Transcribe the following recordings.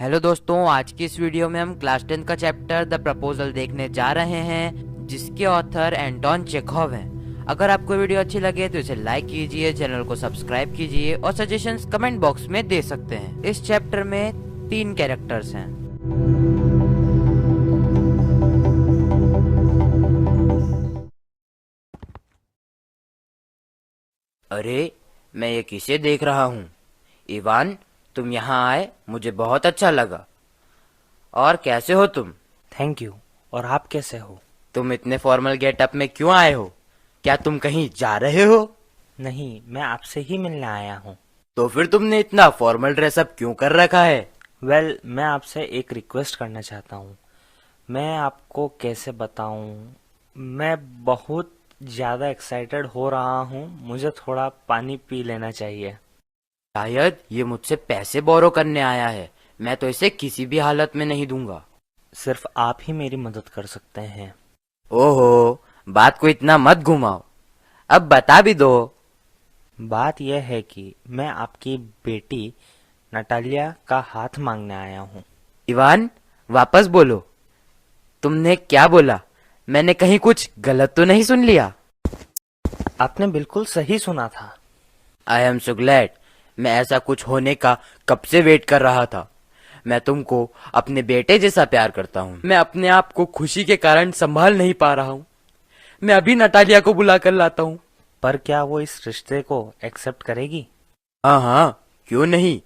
Hello दोस्तों, आज की इस वीडियो में हम क्लास 10 का चैप्टर द प्रपोजल देखने जा रहे हैं, जिसके ऑथर एंटोन चेखव हैं। अगर आपको वीडियो अच्छी लगे तो इसे लाइक कीजिए, चैनल को सब्सक्राइब कीजिए और सजेशंस कमेंट बॉक्स में दे सकते हैं। इस चैप्टर में 3 कैरेक्टर्स हैं। अरे, मैं ये किसे देख रहा हूँ? इवान, तुम यहाँ आए, मुझे बहुत अच्छा लगा। और कैसे हो तुम? Thank you. और आप कैसे हो? तुम इतने फॉर्मल गेटअप में क्यों आए हो? क्या तुम कहीं जा रहे हो? नहीं, मैं आपसे ही मिलने आया हूँ। तो फिर तुमने इतना फॉर्मल ड्रेसअप क्यों कर रखा है? मैं आपसे एक रिक्वेस्ट करना चाहता हूँ। मैं आपको कैसे बताऊँ? मैं बहुत ज़्यादा एक्साइटेड हो रहा हूँ। मुझे थोड़ा पानी पी लेना चाहिए। शायद ये मुझसे पैसे बोरो करने आया है। मैं तो इसे किसी भी हालत में नहीं दूंगा। सिर्फ आप ही मेरी मदद कर सकते हैं। ओहो, बात को इतना मत घुमाओ। अब बता भी दो। बात यह है कि मैं आपकी बेटी नटालिया का हाथ मांगने आया हूँ। इवान, वापस बोलो। तुमने क्या बोला? मैंने कहीं कुछ गलत तो नहीं सुन लिया? आपने बिल्कुल सही सुना था। I am so glad. मैं ऐसा कुछ होने का कब से वेट कर रहा था। मैं तुमको अपने बेटे जैसा प्यार करता हूँ। मैं अपने आप को खुशी के कारण संभाल नहीं पा रहा हूँ। मैं अभी नटालिया को बुला कर लाता हूँ। पर क्या वो इस रिश्ते को एक्सेप्ट करेगी? हाँ हाँ, क्यों नहीं।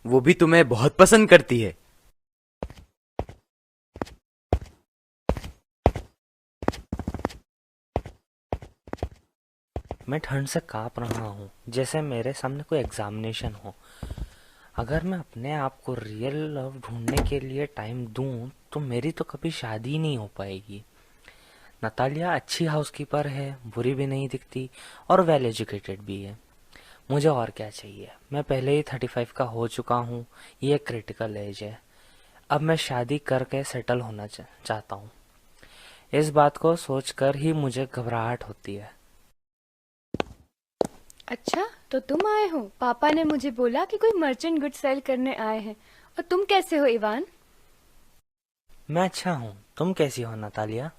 वो भी तुम्हें बहुत पसंद करती है। मैं ठंड से कांप रहा हूँ, जैसे मेरे सामने कोई एग्जामिनेशन हो। अगर मैं अपने आप को रियल लव ढूंढने के लिए टाइम दूं, तो मेरी तो कभी शादी ही नहीं हो पाएगी। नतालिया अच्छी हाउसकीपर है, बुरी भी नहीं दिखती और वेल एजुकेटेड भी है। मुझे और क्या चाहिए? मैं पहले ही 35 का हो चुका हूँ। ये क्रिटिकल एज है। अब मैं शादी करके सेटल होना चाहता हूँ। इस बात को सोचकर ही मुझे घबराहट होती है। अच्छा, तो तुम आए हो। पापा ने मुझे बोला कि कोई मर्चेंट गुड सेल करने आए हैं। और तुम कैसे हो इवान? मैं अच्छा हूँ। तुम कैसी हो नतालिया?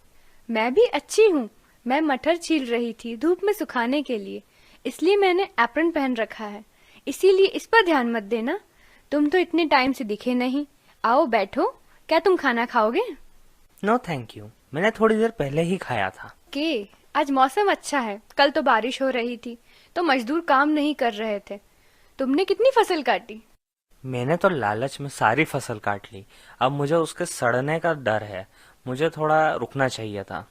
मैं भी अच्छी हूँ। मैं मटर छील रही थी धूप में सुखाने के लिए, इसलिए मैंने एप्रन पहन रखा है। इसीलिए इस पर ध्यान मत देना। तुम तो इतने टाइम से दिखे नहीं। आओ बैठो। क्या तुम खाना खाओगे? नो थैंक यू, मैंने थोड़ी देर पहले ही खाया था। के आज मौसम अच्छा है। कल तो बारिश हो रही थी, तो मजदूर काम नहीं कर रहे थे। तुमने कितनी फसल काटी? मैंने तो लालच में सारी फसल काट ली। अब मुझे उसके सड़ने का डर है। मुझे थोड़ा रुकना चाहिए था।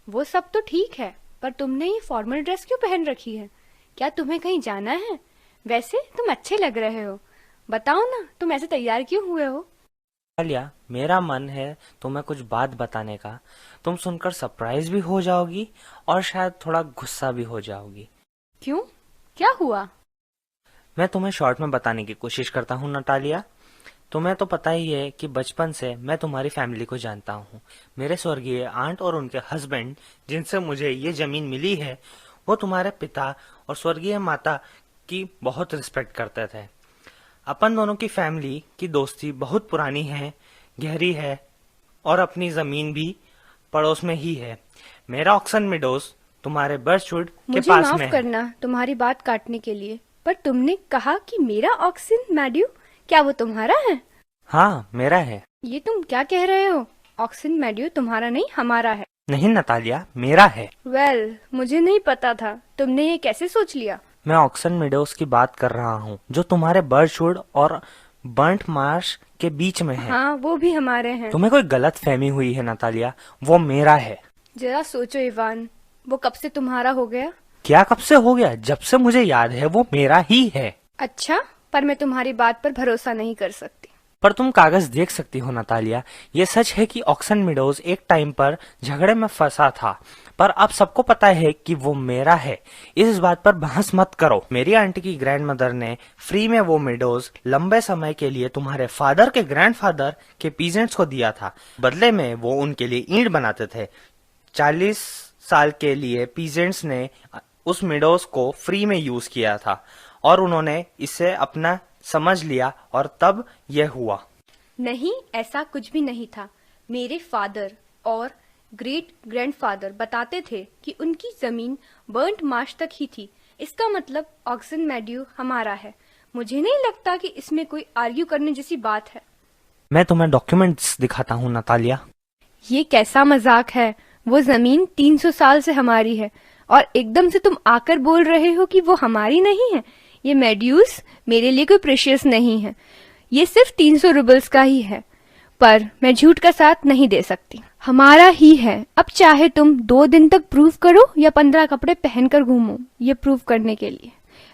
वो सब तो ठीक है, पर तुमने ये फॉर्मल ड्रेस क्यों पहन रखी है? क्या तुम्हें कहीं जाना है? वैसे तुम अच्छे लग रहे हो। बताओ ना, तुम ऐसे तैयार क्यों हुए हो? आलिया, मेरा मन है तुम्हें कुछ बात बताने का। तुम सुनकर सरप्राइज भी हो जाओगी और शायद थोड़ा गुस्सा भी हो जाओगी। क्यों? क्या हुआ? मैं तुम्हें शॉर्ट में बताने की कोशिश करता हूँ नटालिया। तुम्हें तो पता ही है कि बचपन से मैं तुम्हारी फैमिली को जानता हूँ। मेरे स्वर्गीय आंट और उनके हस्बैंड, जिनसे मुझे ये जमीन मिली है, वो तुम्हारे पिता और स्वर्गीय माता की बहुत रिस्पेक्ट करते थे। अपन दोनों की फैमिली की दोस्ती बहुत पुरानी है, गहरी है और अपनी जमीन भी पड़ोस में ही है। मेरा ऑक्सन मिडोज तुम्हारे बर्चवुड के मुझे पास में माफ है। करना तुम्हारी बात काटने के लिए, पर तुमने कहा कि मेरा ऑक्सिन मैड्यू, क्या वो तुम्हारा है? हाँ, मेरा है। ये तुम क्या कह रहे हो? ऑक्सिन मैड्यू तुम्हारा नहीं, हमारा है। नहीं नतालिया, मेरा है। मुझे नहीं पता था। तुमने ये कैसे सोच लिया? मैं ऑक्सन मिडोज की बात कर रहा हूँ, जो तुम्हारे बर्चवुड और बर्ंट मार्श के बीच में है। हाँ, वो भी हमारे हैं। तुम्हें कोई गलत फहमी हुई है नतालिया, वो मेरा है। जरा सोचो इवान, वो कब से तुम्हारा हो गया? क्या कब से हो गया? जब से मुझे याद है वो मेरा ही है। अच्छा, पर मैं तुम्हारी बात पर भरोसा नहीं कर सकती। पर तुम कागज देख सकती हो नतालिया। ये सच है कि ऑक्सन मिडोज एक टाइम पर झगड़े में फंसा था, पर अब सबको पता है कि वो मेरा है। इस बात पर बहस मत करो। मेरी आंटी की ग्रैंडमदर ने फ्री में वो मिडोज लंबे समय के लिए तुम्हारे फादर के ग्रैंडफादर के पीजेंट्स को दिया था। बदले में वो उनके लिए ईंट बनाते थे। 40 साल के लिए पीजेंट्स ने उस मिडोज को फ्री में यूज किया था और उन्होंने इसे अपना समझ लिया और तब यह हुआ। नहीं, ऐसा कुछ भी नहीं था। मेरे फादर और ग्रेट ग्रैंडफादर बताते थे कि उनकी जमीन बर्न्ट मार्श तक ही थी। इसका मतलब ऑक्सन मेड्यू हमारा है। मुझे नहीं लगता कि इसमें कोई आर्ग्यू करने जैसी बात है। मैं तुम्हें डॉक्यूमेंट्स दिखाता हूँ नतालिया। ये कैसा मजाक है? वो जमीन 300 साल से हमारी है और एकदम से तुम आकर बोल रहे हो कि वो हमारी नहीं है। ये मेड्यूस मेरे लिए कोई प्रेशियस नहीं है। ये सिर्फ 300 रूबल्स का ही है, पर मैं झूठ का साथ नहीं दे सकती। हमारा ही है। अब चाहे तुम 2 दिन तक प्रूव करो या 15 कपड़े पहनकर घूमो, ये प्रूव करने के लिए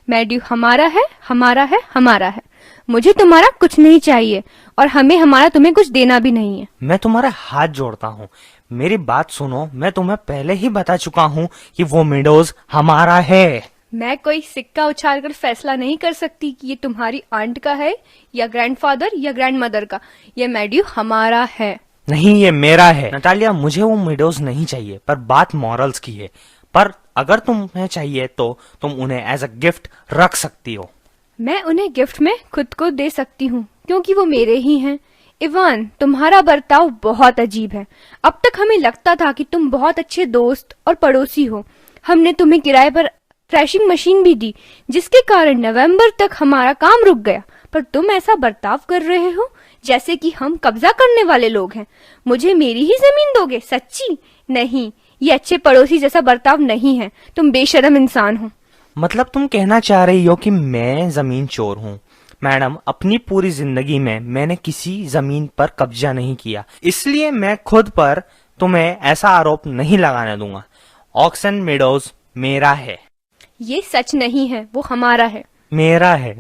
मेड्यू हमारा है, हमारा है, हमारा है। मुझे तुम्हारा कुछ नहीं चाहिए और हमें हमारा तुम्हें कुछ देना भी नहीं है। मैं तुम्हारे हाथ जोड़ता हूँ, मेरी बात सुनो। मैं तुम्हें पहले ही बता चुका हूँ कि वो मेडोज हमारा है। मैं कोई सिक्का उछालकर फैसला नहीं कर सकती कि ये तुम्हारी आंट का है या ग्रैंडफादर या ग्रैंडमदर का। ये मेड्यू हमारा है। नहीं, ये मेरा है। नतालिया, मुझे वो मेडोज नहीं चाहिए, पर बात मॉरल्स की है। पर अगर तुम्हें चाहिए तो तुम उन्हें एज अ गिफ्ट रख सकती हो। मैं उन्हें गिफ्ट में खुद को दे सकती हूँ क्योंकि वो मेरे ही हैं। इवान, तुम्हारा बर्ताव बहुत अजीब है। अब तक हमें लगता था कि तुम बहुत अच्छे दोस्त और पड़ोसी हो। हमने तुम्हें किराए पर थ्रेशिंग मशीन भी दी, जिसके कारण नवंबर तक हमारा काम रुक गया। पर तुम ऐसा बर्ताव कर रहे हो जैसे कि हम कब्जा करने वाले लोग हैं। मुझे मेरी ही जमीन दोगे? सच्ची? नहीं, ये अच्छे पड़ोसी जैसा बर्ताव नहीं है। तुम बेशर्म इंसान हो। मतलब तुम कहना चाह रही हो कि मैं जमीन चोर हूँ? मैडम, अपनी पूरी जिंदगी में मैंने किसी जमीन पर कब्जा नहीं किया, इसलिए मैं खुद पर तुम्हें ऐसा आरोप नहीं लगाने दूंगा। ऑक्सन मेडोज मेरा है। ये सच नहीं है, वो हमारा है। मेरा है।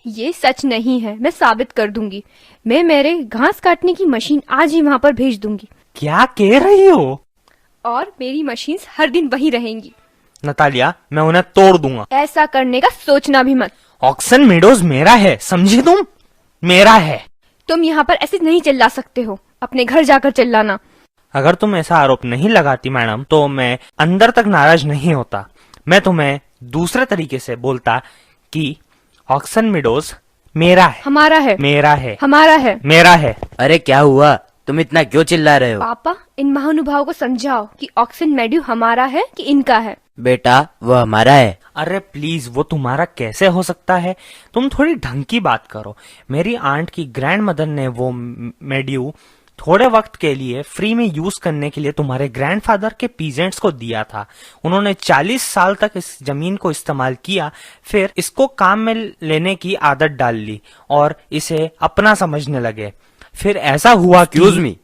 ये सच नहीं है, मैं साबित कर दूंगी। मैं मेरे घास काटने की मशीन आज ही वहाँ पर भेज दूंगी क्या कह रही हो? और मेरी मशीन्स हर दिन वहीं रहेंगी। नतालिया, मैं उन्हें तोड़ दूंगा। ऐसा करने का सोचना भी मत। ऑक्सन मेडोज मेरा है, समझे तुम? मेरा है। तुम यहाँ पर ऐसे नहीं चिल्ला सकते हो। अपने घर जाकर चिल्लाना। अगर तुम ऐसा आरोप नहीं लगाती मैडम, तो मैं अंदर तक नाराज नहीं होता। मैं तुम्हें दूसरे तरीके से बोलता कि ऑक्सन मेडोज मेरा है। हमारा है। मेरा है। हमारा है। मेरा है। अरे क्या हुआ? तुम इतना क्यों चिल्ला रहे हो? पापा, इन महानुभावों को समझाओ कि ऑक्सन मेड्यू हमारा है कि इनका है। बेटा, वो हमारा है। अरे प्लीज, वो तुम्हारा कैसे हो सकता है? तुम थोड़ी ढंग की बात करो। मेरी आंट की ग्रैंड मदर ने वो मेड्यू थोड़े वक्त के लिए फ्री में यूज करने के लिए तुम्हारे ग्रैंडफादर के पीजेंट्स को दिया था। उन्होंने 40 साल तक इस जमीन को इस्तेमाल किया, फिर इसको काम में लेने की आदत डाल ली और इसे अपना समझने लगे। फिर ऐसा हुआ कि एक्सक्यूज मी,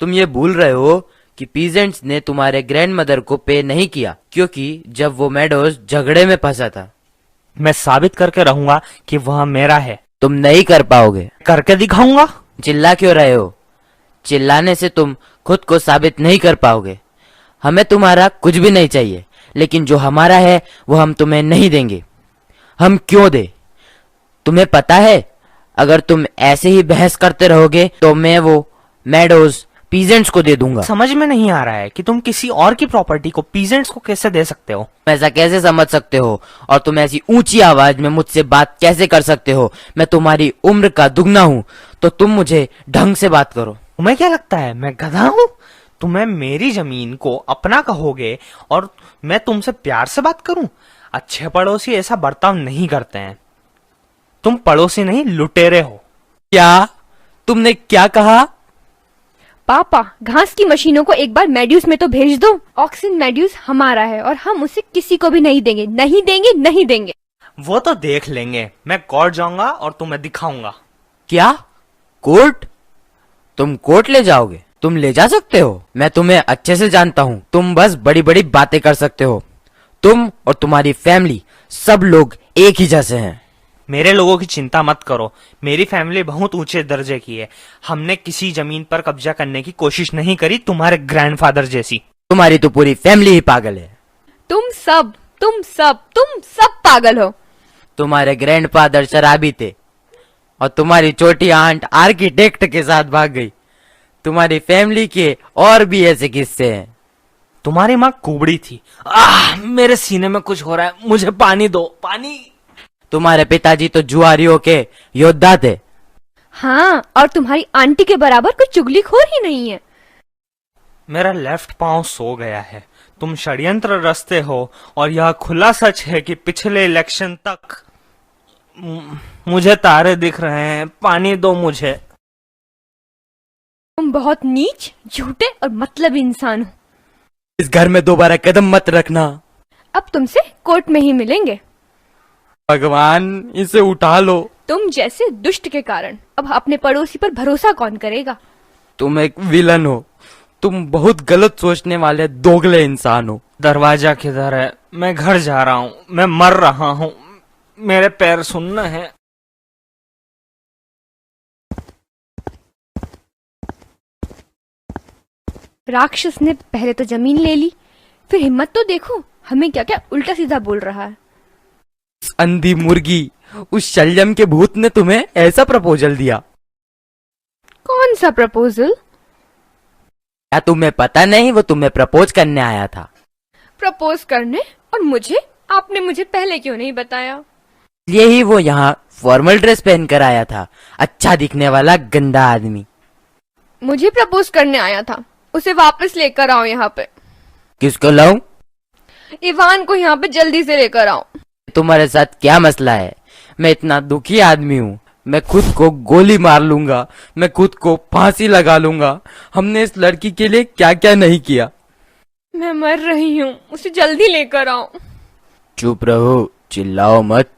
तुम ये भूल रहे हो कि पीजेंट्स ने तुम्हारे ग्रैंडमदर को पे नहीं किया, क्योंकि जब वो मेडोज झगड़े में फंसा था। मैं साबित करके रहूंगा कि वह मेरा है। तुम नहीं कर पाओगे। करके दिखाऊंगा। चिल्ला क्यों रहे हो? चिल्लाने से तुम खुद को साबित नहीं कर पाओगे। हमें तुम्हारा कुछ भी नहीं चाहिए, लेकिन जो हमारा है वो हम तुम्हें नहीं देंगे। हम क्यों दे? तुम्हें पता है, अगर तुम ऐसे ही बहस करते रहोगे तो मैं वो मेडोज पीजेंट्स को दे दूंगा। समझ में नहीं आ रहा है कि तुम किसी और की प्रॉपर्टी को पीजेंट्स को कैसे दे सकते हो? ऐसा कैसे समझ सकते हो? और तुम ऐसी ऊंची आवाज में मुझसे बात कैसे कर सकते हो? मैं तुम्हारी उम्र का दुगना हूँ, तो तुम मुझे ढंग से बात करो। तुम्हें क्या लगता है मैं गधा हूँ? तुम्हें मेरी जमीन को अपना कहोगे और मैं तुमसे प्यार से बात करूं? अच्छे पड़ोसी ऐसा बर्ताव नहीं करते हैं। तुम पड़ोसी नहीं, लुटेरे हो। क्या? तुमने क्या कहा? पापा, घास की मशीनों को एक बार मेड्यूस में तो भेज दो। ऑक्सन मेड्यूस हमारा है और हम उसे किसी को भी नहीं देंगे, नहीं देंगे, नहीं देंगे। वो तो देख लेंगे। मैं कोर्ट जाऊंगा और तुम्हें दिखाऊंगा। क्या? कोर्ट? तुम कोर्ट ले जाओगे? तुम ले जा सकते हो। मैं तुम्हें अच्छे से जानता हूँ। तुम बस बड़ी बड़ी बातें कर सकते हो। तुम और तुम्हारी फैमिली, सब लोग एक ही जैसे हैं। मेरे लोगों की चिंता मत करो। मेरी फैमिली बहुत ऊंचे दर्जे की है। हमने किसी जमीन पर कब्जा करने की कोशिश नहीं करी, तुम्हारे ग्रैंडफादर जैसी। तुम्हारी तो पूरी फैमिली ही पागल है। तुम सब पागल हो। तुम्हारे ग्रैंडफादर शराबी थे और तुम्हारी छोटी आंट आर्किटेक्ट के साथ भाग गई। तुम्हारी फैमिली के और भी ऐसे किस्से हैं। तुम्हारी माँ कुबड़ी थी। मेरे सीने में कुछ हो रहा है, मुझे पानी दो, पानी। तुम्हारे पिताजी तो जुआरियों के योद्धा थे। हाँ, और तुम्हारी आंटी के बराबर कोई चुगलीखोर ही नहीं है। मेरा लेफ्ट पांव सो गया है। तुम षड्यंत्र रचते हो और यह खुला सच है कि पिछले इलेक्शन तक मुझे तारे दिख रहे हैं। पानी दो मुझे। तुम बहुत नीच, झूठे और मतलबी इंसान हो। इस घर में दोबारा कदम मत रखना। अब तुमसे कोर्ट में ही मिलेंगे। भगवान, इसे उठा लो। तुम जैसे दुष्ट के कारण अब अपने पड़ोसी पर भरोसा कौन करेगा? तुम एक विलन हो। तुम बहुत गलत सोचने वाले दोगले इंसान हो। दरवाजा किधर है? मैं घर जा रहा हूँ। मैं मर रहा हूँ। मेरे पैर सुनना है। राक्षस ने पहले तो जमीन ले ली, फिर हिम्मत तो देखो, हमें क्या क्या उल्टा सीधा बोल रहा है। उस अंधी मुर्गी, उस शल्यम के भूत ने तुम्हें ऐसा प्रपोजल दिया। कौन सा प्रपोजल? क्या तुम्हें पता नहीं? वो तुम्हें प्रपोज करने आया था। प्रपोज करने? और मुझे? आपने मुझे पहले क्यों नहीं बताया? यही वो यहाँ फॉर्मल ड्रेस पहन कर आया था, अच्छा दिखने वाला गंदा आदमी। मुझे प्रपोज करने आया था। उसे वापस लेकर आओ यहाँ पे। किसको लाऊं? इवान को यहाँ पे जल्दी से लेकर आओ। तुम्हारे साथ क्या मसला है? मैं इतना दुखी आदमी हूँ। मैं खुद को गोली मार लूंगा, मैं खुद को फांसी लगा लूंगा। हमने इस लड़की के लिए क्या क्या नहीं किया। मैं मर रही हूँ, उसे जल्दी लेकर आओ। चुप रहो, चिल्लाओ मत।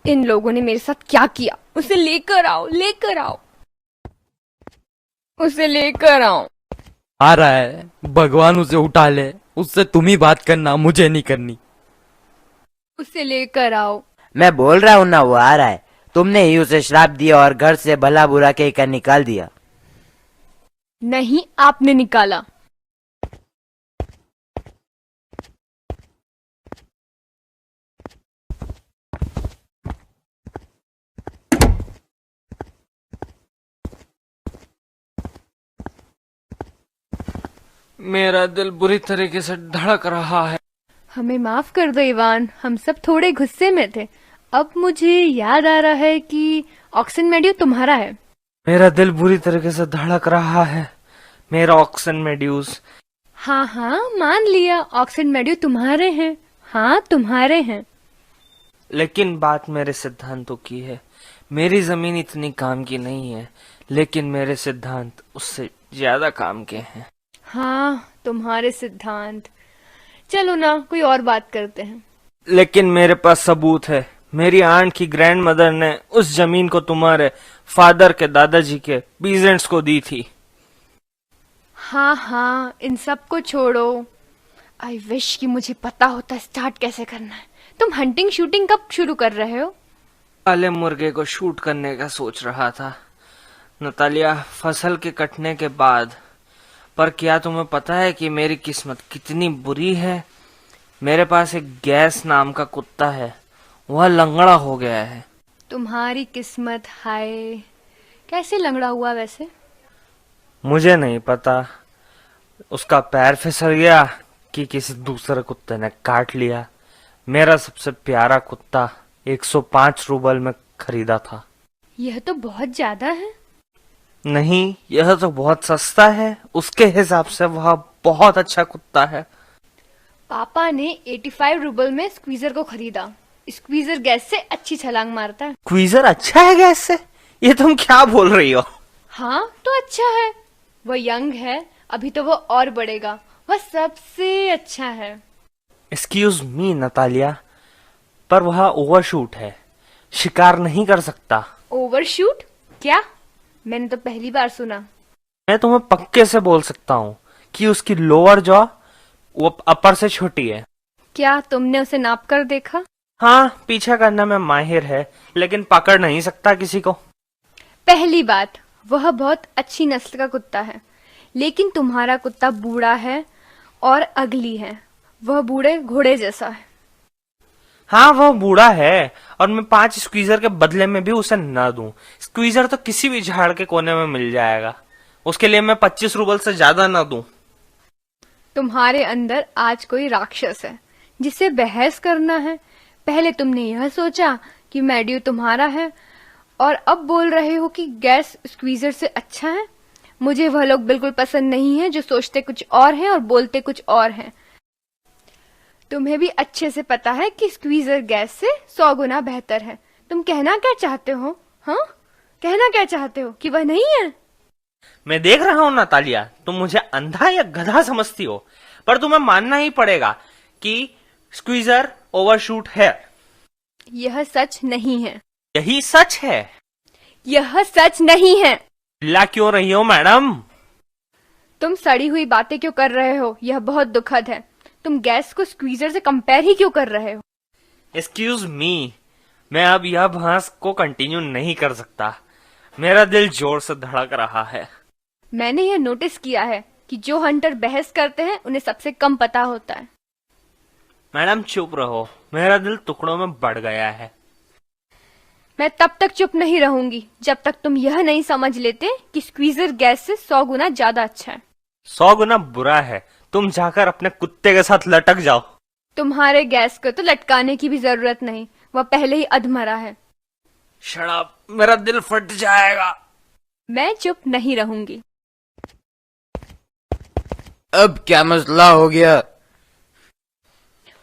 इन लोगों ने मेरे साथ क्या किया? उसे लेकर आओ, लेकर आओ, उसे लेकर आओ। आ रहा है, भगवान उसे उठा ले। उससे तुम ही बात करना, मुझे नहीं करनी। उसे लेकर आओ। मैं बोल रहा हूँ ना, वो आ रहा है। तुमने ही उसे श्राप दिया और घर से भला बुरा कहकर निकाल दिया। नहीं, आपने निकाला। मेरा दिल बुरी तरीके से धड़क रहा है। हमें माफ कर दो इवान, हम सब थोड़े गुस्से में थे। अब मुझे याद आ रहा है कि ऑक्सन मेड्यू तुम्हारा है। मेरा दिल बुरी तरीके से धड़क रहा है। मेरा ऑक्सन मेड्यूस। हाँ हाँ, मान लिया, ऑक्सन मेड्यू तुम्हारे हैं। हाँ, तुम्हारे हैं। लेकिन बात मेरे सिद्धांतों की है। मेरी जमीन इतनी काम की नहीं है, लेकिन मेरे सिद्धांत उससे ज्यादा काम के हैं। हाँ, तुम्हारे सिद्धांत। चलो ना, कोई और बात करते हैं। लेकिन मेरे पास सबूत है। मेरी आंट की ग्रैंड मदर ने उस जमीन को तुम्हारे फादर के दादाजी के पीजेंट्स को दी थी। हाँ हाँ, इन सब को छोड़ो। आई विश कि मुझे पता होता स्टार्ट कैसे करना है। तुम हंटिंग शूटिंग कब शुरू कर रहे हो? काले मुर्गे को शूट करने का सोच रहा था नतालिया, फसल के कटने के बाद। पर क्या तुम्हें पता है कि मेरी किस्मत कितनी बुरी है? मेरे पास एक गैस नाम का कुत्ता है, वह लंगड़ा हो गया है। तुम्हारी किस्मत, हाय। कैसे लंगड़ा हुआ वैसे? मुझे नहीं पता, उसका पैर फिसल गया कि किसी दूसरे कुत्ते ने काट लिया। मेरा सबसे प्यारा कुत्ता 105 रूबल में खरीदा था। यह तो बहुत ज्यादा है। नहीं, यह तो बहुत सस्ता है। उसके हिसाब से वह बहुत अच्छा कुत्ता है। पापा ने 85 रूबल में स्क्वीजर को खरीदा। स्क्वीजर गैस से अच्छी छलांग मारता है। क्वीजर अच्छा है गैस से? ये तुम क्या बोल रही हो? हाँ तो अच्छा है। वह यंग है, अभी तो वो और बढ़ेगा। वह सबसे अच्छा है। एक्सक्यूज मी नतालिया, पर वह ओवरशूट है, शिकार नहीं कर सकता। ओवरशूट? क्या? मैंने तो पहली बार सुना। मैं तुम्हें पक्के से बोल सकता हूँ कि उसकी लोअर जॉ वो अपर से छोटी है। क्या तुमने उसे नाप कर देखा? हाँ, पीछा करने में माहिर है, लेकिन पकड़ नहीं सकता किसी को। पहली बात, वह बहुत अच्छी नस्ल का कुत्ता है, लेकिन तुम्हारा कुत्ता बूढ़ा है और अगली है। वह बूढ़े घोड़े जैसा है। हाँ, वो बूढ़ा है और मैं 5 स्क्वीजर के बदले में भी उसे न दूं। स्क्वीजर तो किसी भी झाड़ के कोने में मिल जाएगा। उसके लिए मैं 25 रूबल से ज्यादा न दूं। तुम्हारे अंदर आज कोई राक्षस है जिसे बहस करना है। पहले तुमने यह सोचा कि मैड्यू तुम्हारा है और अब बोल रहे हो कि गैस स्क्वीजर से अच्छा है। मुझे वह लोग बिल्कुल पसंद नहीं है जो सोचते कुछ और हैं और बोलते कुछ और हैं। तुम्हें भी अच्छे से पता है कि स्क्वीजर गैस से 100 गुना बेहतर है। तुम कहना क्या चाहते हो? हाँ, कहना क्या चाहते हो कि वह नहीं है? मैं देख रहा हूँ नातालिया, तुम मुझे अंधा या गधा समझती हो, पर तुम्हें मानना ही पड़ेगा कि स्क्वीजर ओवरशूट है। यह सच नहीं है। यही सच है। यह सच नहीं है। चिल्ला क्यों रही हो मैडम? तुम सड़ी हुई बातें क्यों कर रहे हो? यह बहुत दुखद है। तुम गैस को स्क्वीजर से कंपेयर ही क्यों कर रहे हो? एक्सक्यूज मी, मैं अब यह बहस को कंटिन्यू नहीं कर सकता। मेरा दिल जोर से धड़क रहा है। मैंने यह नोटिस किया है कि जो हंटर बहस करते हैं उन्हें सबसे कम पता होता है। मैडम चुप रहो, मेरा दिल टुकड़ों में बढ़ गया है। मैं तब तक चुप नहीं रहूंगी जब तक तुम यह नहीं समझ लेते कि स्क्वीजर गैस से 100 गुना ज्यादा अच्छा है। 100 गुना बुरा है। तुम जाकर अपने कुत्ते के साथ लटक जाओ। तुम्हारे गैस को तो लटकाने की भी जरूरत नहीं, वह पहले ही अधमरा है। शराब, मेरा दिल फट जाएगा। मैं चुप नहीं रहूंगी। अब क्या मसला हो गया?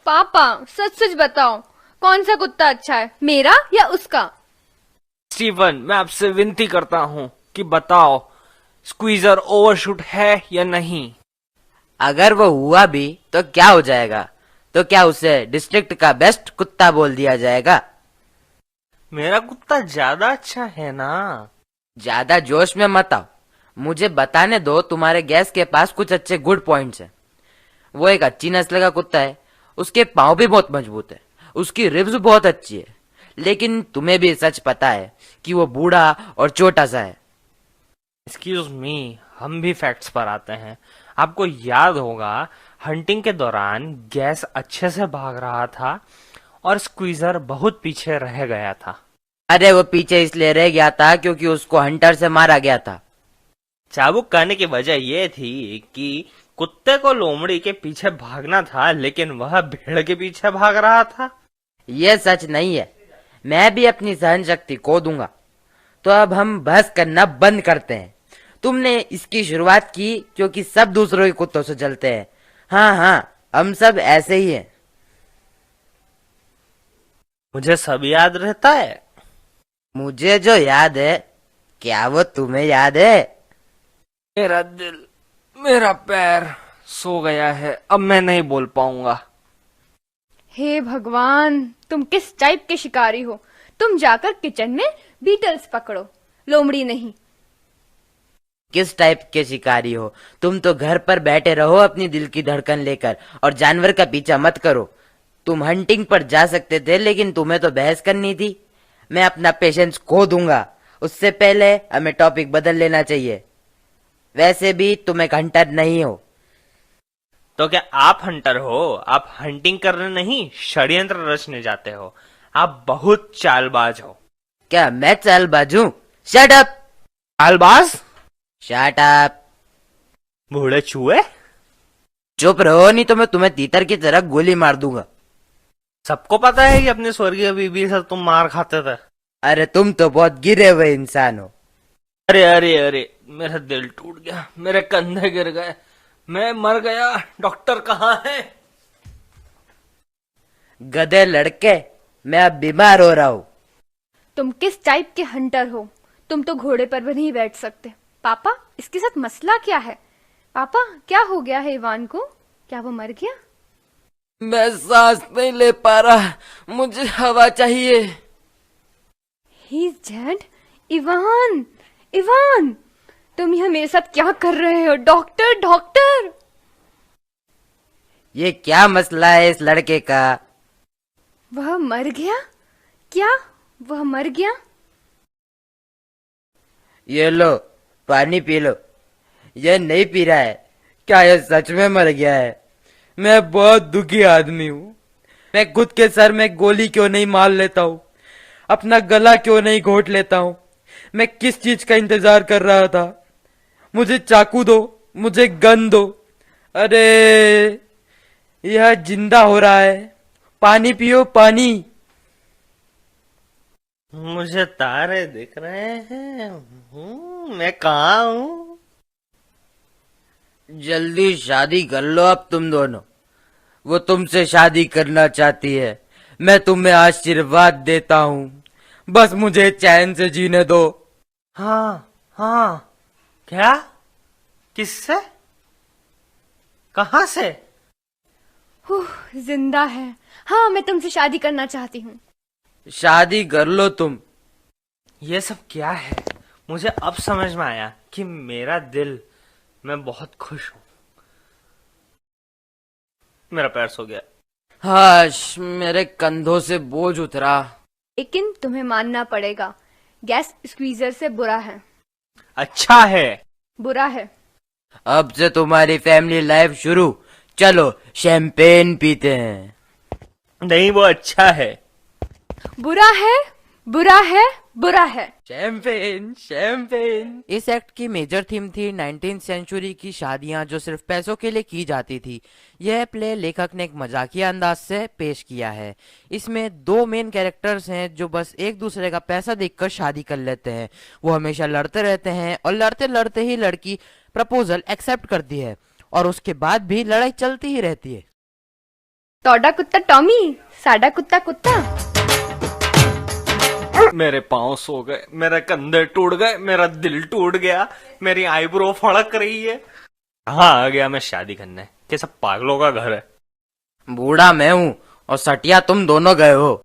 पापा सच सच बताओ, कौन सा कुत्ता अच्छा है, मेरा या उसका? स्टीवन, मैं आपसे विनती करता हूँ कि बताओ, स्क्वीजर ओवरशूट है या नहीं? अगर वो हुआ भी तो क्या हो जाएगा? तो क्या उसे डिस्ट्रिक्ट का बेस्ट कुत्ता बोल दिया जाएगा? मेरा कुत्ता ज्यादा अच्छा है ना। ज्यादा जोश में मत आओ, मुझे बताने दो। तुम्हारे गैस के पास कुछ अच्छे गुड पॉइंट्स हैं। वो एक अच्छी नस्ल का कुत्ता है, उसके पांव भी बहुत मजबूत है, उसकी रिब्स बहुत अच्छी है। लेकिन तुम्हें भी सच पता है कि वो बूढ़ा और छोटा सा है। एक्सक्यूज मी, हम भी फैक्ट्स पर आते हैं। आपको याद होगा, हंटिंग के दौरान गैस अच्छे से भाग रहा था और स्क्वीजर बहुत पीछे रह गया था। अरे वो पीछे इसलिए रह गया था क्योंकि उसको हंटर से मारा गया था। चाबुक कहने की वजह यह थी कि कुत्ते को लोमड़ी के पीछे भागना था, लेकिन वह भेड़ के पीछे भाग रहा था। ये सच नहीं है। मैं भी अपनी सहन शक्ति खो दूंगा। तो अब हम बहस करना बंद करते हैं। तुमने इसकी शुरुआत की क्योंकि सब दूसरों के कुत्तों से जलते हैं। हाँ हाँ, हम सब ऐसे ही हैं। मुझे सब याद रहता है। मुझे जो याद है, क्या वो तुम्हें याद है? मेरा दिल, मेरा पैर सो गया है, अब मैं नहीं बोल पाऊंगा। हे भगवान, तुम किस टाइप के शिकारी हो? तुम जाकर किचन में बीटल्स पकड़ो, लोमड़ी नहीं। किस टाइप के शिकारी हो? तुम तो घर पर बैठे रहो अपनी दिल की धड़कन लेकर और जानवर का पीछा मत करो। तुम हंटिंग पर जा सकते थे, लेकिन तुम्हें तो बहस करनी थी। मैं अपना पेशेंस खो दूंगा। उससे पहले हमें टॉपिक बदल लेना चाहिए। वैसे भी तुम एक हंटर नहीं हो। तो क्या आप हंटर हो? आप हंटिंग करने नहीं, षड्यंत्र रचने जाते हो। आप बहुत चालबाज हो। क्या मैं चालबाज हूँ? Shut up! चालबाज? Shut up! बूढ़े चूहे? चुप रहो, नहीं तो मैं तुम्हें तीतर की तरह गोली मार दूंगा। सबको पता है कि अपनी स्वर्गीय बीबी से तुम मार खाते थे। अरे तुम तो बहुत गिरे हुए इंसान हो। अरे अरे अरे, मेरा दिल टूट गया, मेरे कंधे गिर गए, मैं मर गया। डॉक्टर कहाँ है? गधे लड़के, मैं अब बीमार हो रहा हूँ। तुम किस टाइप के हंटर हो? तुम तो घोड़े पर भी नहीं बैठ सकते। पापा, इसके साथ मसला क्या है? पापा, क्या हो गया है इवान को? क्या वो मर गया? मैं सांस नहीं ले पा रहा, मुझे हवा चाहिए। He's dead? इवान, इवान, तुम यह मेरे साथ क्या कर रहे हो? Doctor, doctor! ये क्या मसला है इस लड़के का? वह मर गया? क्या वह मर गया? ये लो, पानी पी लो। ये नहीं पी रहा है। क्या ये सच में मर गया है? मैं बहुत दुखी आदमी हूँ। मैं खुद के सर में गोली क्यों नहीं मार लेता हूँ? अपना गला क्यों नहीं घोट लेता हूँ? मैं किस चीज का इंतजार कर रहा था? मुझे चाकू दो, मुझे गन दो। अरे यह जिंदा हो रहा है, पानी पियो पानी। मुझे तारे दिख रहे हैं। मैं कहाँ हूँ? जल्दी शादी कर लो अब तुम दोनों, वो तुमसे शादी करना चाहती है। मैं तुम्हें आशीर्वाद देता हूँ, बस मुझे चैन से जीने दो। हाँ हाँ। क्या? किससे? कहाँ से? जिंदा है। हाँ, मैं तुमसे शादी करना चाहती हूँ। शादी कर लो तुम। ये सब क्या है? मुझे अब समझ में आया कि मेरा दिल, मैं बहुत खुश हूँ। मेरा पैर सो गया। हाश, मेरे कंधों से बोझ उतरा। लेकिन तुम्हें मानना पड़ेगा, गैस स्क्वीजर से बुरा है। अच्छा है। बुरा है। अब से तुम्हारी फैमिली लाइफ शुरू। चलो शैंपेन पीते हैं। नहीं, वो अच्छा है। बुरा है, बुरा है, बुरा है। Champagne champagne. इस एक्ट की मेजर थीम थी 19th सेंचुरी की शादियां जो सिर्फ पैसों के लिए की जाती थी। यह प्ले लेखक ने एक मजाकिया अंदाज से पेश किया है। इसमें दो मेन कैरेक्टर्स हैं जो बस एक दूसरे का पैसा देखकर शादी कर लेते हैं। वो हमेशा लड़ते रहते हैं और लड़ते लड़ते ही लड़की प्रपोजल एक्सेप्ट करती है और उसके बाद भी लड़ाई चलती ही रहती है। तोड़ा कुत्ता टॉमी, साडा कुत्ता कुत्ता। मेरे पांव सो गए, मेरे कंधे टूट गए, मेरा दिल टूट गया, मेरी आईब्रो फड़क रही है। हाँ, आ गया मैं शादी करने। ये सब पागलों का घर है। बूढ़ा मैं हूँ और सटिया तुम दोनों गए हो।